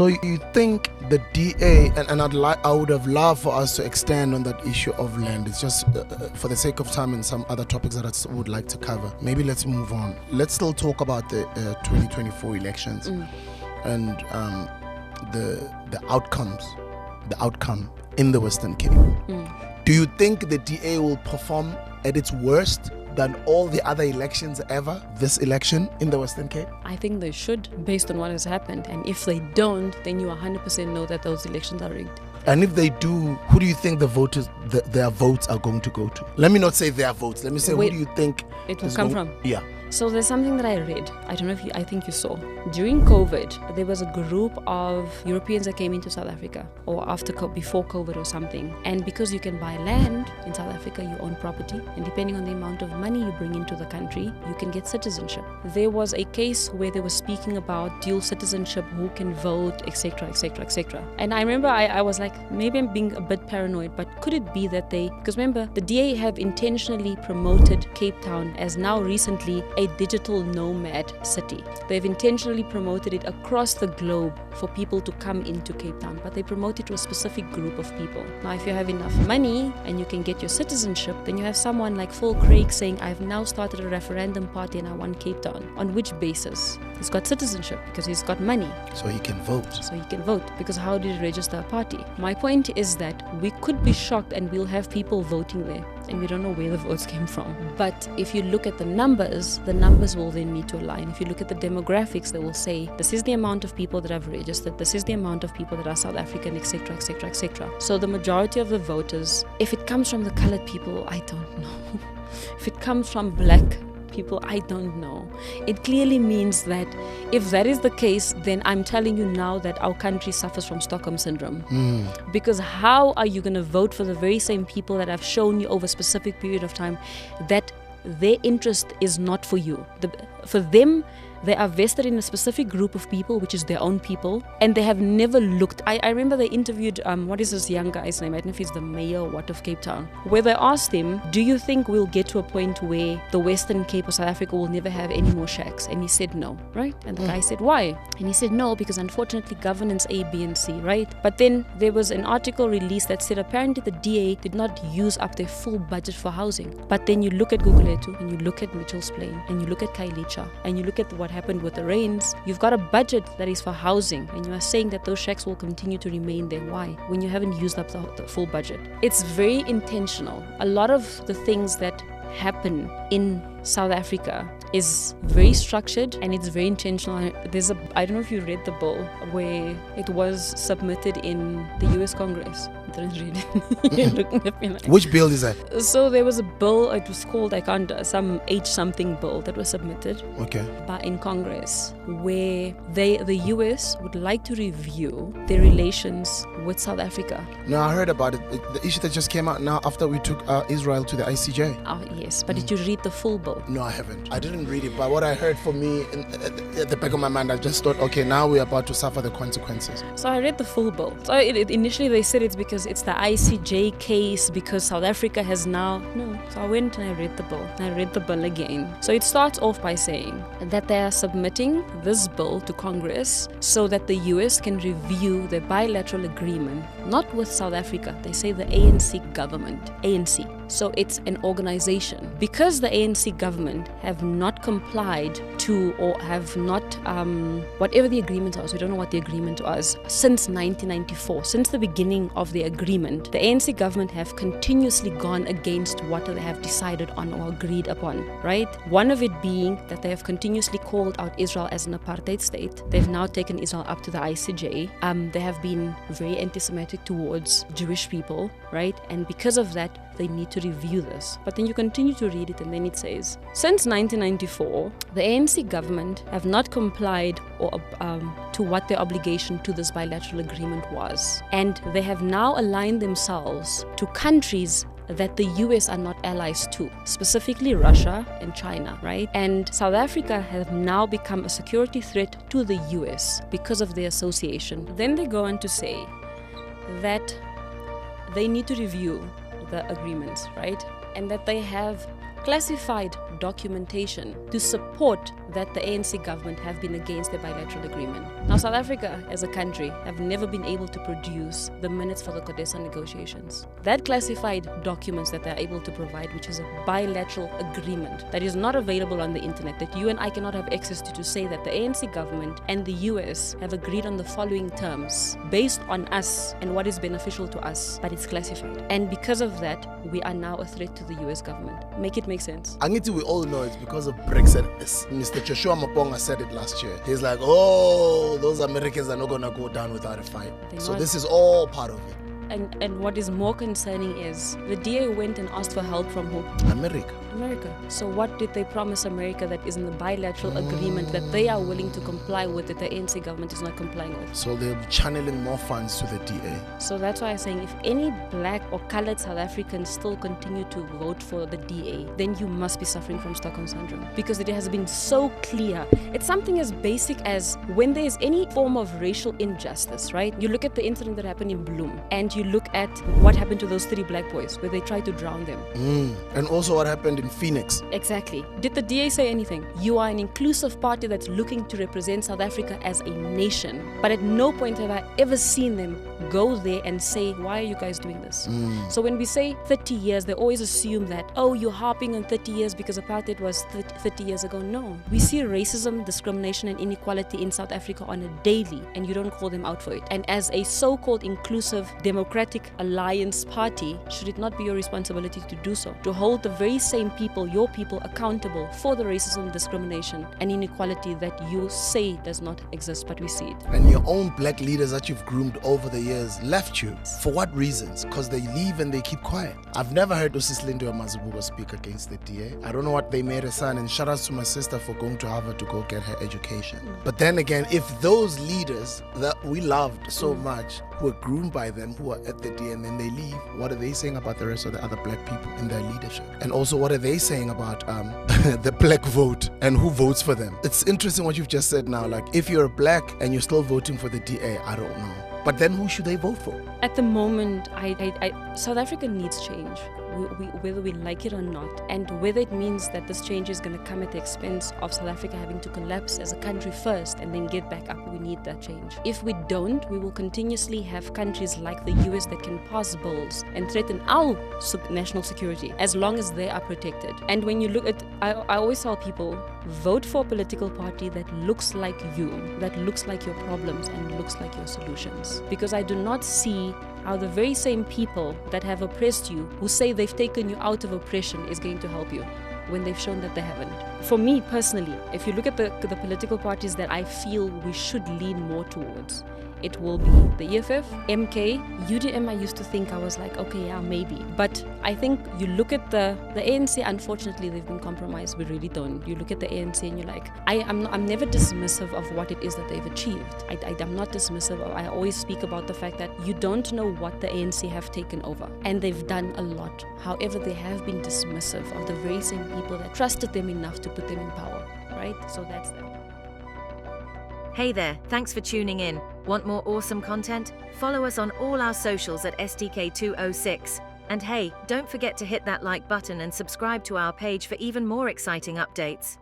So you think the DA, and I would have loved for us to extend on that issue of land. It's just for the sake of time and some other topics that I would like to cover. Maybe let's move on. Let's still talk about the 2024 elections and the outcome in the Western Cape. Do you think the DA will perform at its worst than all the other elections ever, this election in the Western Cape? I think they should, based on what has happened. And if they don't, then you 100% know that those elections are rigged. And if they do, who do you think their votes are going to go to? Let me not say their votes. Let me say, who do you think it will come from? Yeah. So there's something that I read. I don't know if I think you saw. During COVID, there was a group of Europeans that came into South Africa, or before COVID or something. And because you can buy land in South Africa, you own property, and depending on the amount of money you bring into the country, you can get citizenship. There was a case where they were speaking about dual citizenship, who can vote, etc., etc., etc. And I remember I was like, maybe I'm being a bit paranoid, but could it be that because remember, the DA have intentionally promoted Cape Town as now recently a digital nomad city. They've intentionally promoted it across the globe for people to come into Cape Town, but they promote it to a specific group of people. Now, if you have enough money and you can get your citizenship, then you have someone like Phil Craig saying, I've now started a referendum party and I want Cape Town. On which basis? He's got citizenship because he's got money. So he can vote. Because how did he register a party? My point is that we could be shocked and we'll have people voting there, and we don't know where the votes came from. But if you look at the numbers will then need to align. If you look at the demographics, they will say, this is the amount of people that have registered, this is the amount of people that are South African, etc., etc., etc. So the majority of the voters, if it comes from the colored people, I don't know. If it comes from black people, I don't know. It clearly means that if that is the case, then I'm telling you now that our country suffers from Stockholm syndrome. Because how are you going to vote for the very same people that have shown you over a specific period of time that their interest is not for you? For them, they are vested in a specific group of people, which is their own people, and they have never looked. I remember they interviewed, what is this young guy's name? I don't know if he's the mayor or what of Cape Town, where they asked him, do you think we'll get to a point where the Western Cape of South Africa will never have any more shacks? And he said no, right? And the guy said, why? And he said no, because unfortunately governance A, B, and C, right? But then there was an article released that said apparently the DA did not use up their full budget for housing. But then you look at Guguletu, and you look at Mitchell's Plain, and you look at Kailicha, and you look at what happened with the rains. You've got a budget that is for housing, and you are saying that those shacks will continue to remain there. Why? When you haven't used up the full budget. It's very intentional. A lot of the things that happen in South Africa is very structured and it's very intentional. I don't know if you read the bill where it was submitted in the US Congress. I didn't read it. You're looking at me like, which bill is that? So there was a bill, it was called, some H something bill that was submitted in Congress, where the US would like to review their relations with South Africa. No, I heard about it. The issue that just came out now after we took Israel to the ICJ. Yes, but did you read the full bill? No, I haven't. I didn't read it, but what I heard for me, at the back of my mind, I just thought, okay, now we're about to suffer the consequences. So I read the full bill. So initially they said it's because it's the ICJ case, because South Africa has now... No. So I went and I read the bill. And I read the bill again. So it starts off by saying that they are submitting this bill to Congress so that the US can review their bilateral agreement, not with South Africa. They say the ANC government. ANC. So it's an organization. Because the ANC government have not complied to, or have not, whatever the agreement was, we don't know what the agreement was, since 1994, since the beginning of the agreement, the ANC government have continuously gone against what they have decided on or agreed upon, right? One of it being that they have continuously called out Israel as an apartheid state. They've now taken Israel up to the ICJ. They have been very anti-Semitic towards Jewish people, right? And because of that, they need to review this. But then you continue to read it and then it says, since 1994, the ANC government have not complied or to what their obligation to this bilateral agreement was. And they have now aligned themselves to countries that the US are not allies to, specifically Russia and China, right? And South Africa have now become a security threat to the US because of their association. Then they go on to say that they need to review the agreements, right? And that they have classified documentation to support that the ANC government have been against the bilateral agreement. Now, South Africa as a country have never been able to produce the minutes for the CODESA negotiations. That classified documents that they're able to provide, which is a bilateral agreement that is not available on the internet, that you and I cannot have access to say that the ANC government and the US have agreed on the following terms based on us and what is beneficial to us, but it's classified. And because of that, we are now a threat to the US government. Make it make sense. Angithi, we all know it's because of Brexit. Mr. Joshua Maponga said it last year. He's like, oh, those Americans are not going to go down without a fight. So this is all part of it. And what is more concerning is the DA went and asked for help from who? America. So what did they promise America that is in the bilateral agreement that they are willing to comply with, that the ANC government is not complying with? So they'll be channeling more funds to the DA. So that's why I'm saying if any black or colored South Africans still continue to vote for the DA, then you must be suffering from Stockholm Syndrome, because it has been so clear. It's something as basic as when there's any form of racial injustice, right? You look at the incident that happened in Bloem, and you look at what happened to those 3 black boys where they tried to drown them. And also what happened in Phoenix. Exactly. Did the DA say anything? You are an inclusive party that's looking to represent South Africa as a nation. But at no point have I ever seen them go there and say, why are you guys doing this? So when we say 30 years, they always assume that, oh, you're harping on 30 years because apartheid was 30 years ago. No. We see racism, discrimination, and inequality in South Africa on a daily, and you don't call them out for it. And as a so-called inclusive Democratic Alliance party, should it not be your responsibility to do so? To hold the very same people, your people, accountable for the racism, discrimination, and inequality that you say does not exist, but we see it. And your own black leaders that you've groomed over the years left you. For what reasons? Because they leave and they keep quiet. I've never heard Usislindo Mazibuko speak against the DA. I don't know what they made her son, and shout out to my sister for going to Harvard to go get her education. But then again, if those leaders that we loved so much, who were groomed by them, who are at the DA, and then they leave, what are they saying about the rest of the other black people in their leadership? And also, what are they saying about the black vote and who votes for them? It's interesting what you've just said now. Like, if you're black and you're still voting for the DA, I don't know. But then who should they vote for? At the moment, South Africa needs change, whether we like it or not. And whether it means that this change is going to come at the expense of South Africa having to collapse as a country first and then get back up, we need that change. If we don't, we will continuously have countries like the US that can pass bills and threaten our national security as long as they are protected. And when you look at, I always tell people, vote for a political party that looks like you, that looks like your problems and looks like your solutions. Because I do not see how the very same people that have oppressed you, who say they've taken you out of oppression, is going to help you when they've shown that they haven't. For me personally, if you look at the political parties that I feel we should lean more towards, it will be the EFF, MK, UDM. I used to think, I was like, okay, yeah, maybe. But I think you look at the ANC, unfortunately, they've been compromised. We really don't. You look at the ANC and you're like, I'm never dismissive of what it is that they've achieved. I'm not dismissive. I always speak about the fact that you don't know what the ANC have taken over. And they've done a lot. However, they have been dismissive of the very same people that trusted them enough to put them in power, right? So that's that. Hey there, thanks for tuning in. Want more awesome content? Follow us on all our socials at STK206. And hey, don't forget to hit that like button and subscribe to our page for even more exciting updates.